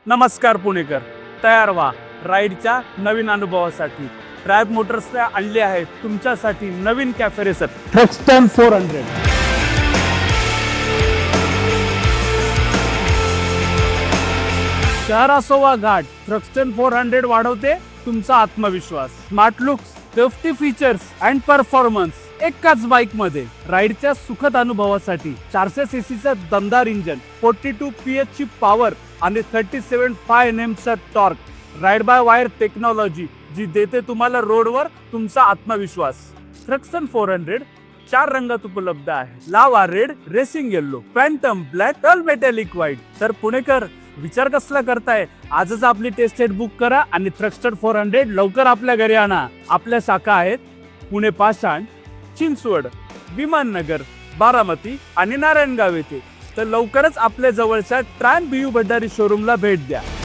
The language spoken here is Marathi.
नमस्कार पुणेकर, तयार व्हा राईडच्या नवीन अनुभवासाठी. ट्रायब मोटर्सने आणले आहेत तुमच्यासाठी नवीन कॅफे रेसर थ्रक्स्टन 400. शहर असो वा घाट, थ्रक्स्टन 400 वाढवते तुमचा आत्मविश्वास. Smart looks, safety features and performance एकाच बाईक मध्ये. राईडच्या सुखद अनुभवासाठी 400 सीसीचा दमदार इंजन, 42 PS ची पॉवर आणि 37.5 Nm चा torque. Ride by wire technology जी देते तुम्हाला रोडवर तुमचा आत्मविश्वास. थ्रक्स्टन 400 4 रंगात उपलब्ध आहे. लावा red, racing yellow, Phantom black, टल मेटॅलिक व्हाईट. तर पुणेकर, विचार कसला करताय? आजच आपली टेस्ट राईड बुक करा आणि थ्रक्स्टन 400 लवकर आपल्या घरी आणा. आपल्या शाखा आहेत पुणे पाषाण, चिंचवड, विमाननगर, बारामती आणि नारायणगाव येथे. तर लवकरच आपल्या जवळच्या ट्रायम्फ BU भंडारी शोरूमला भेट द्या.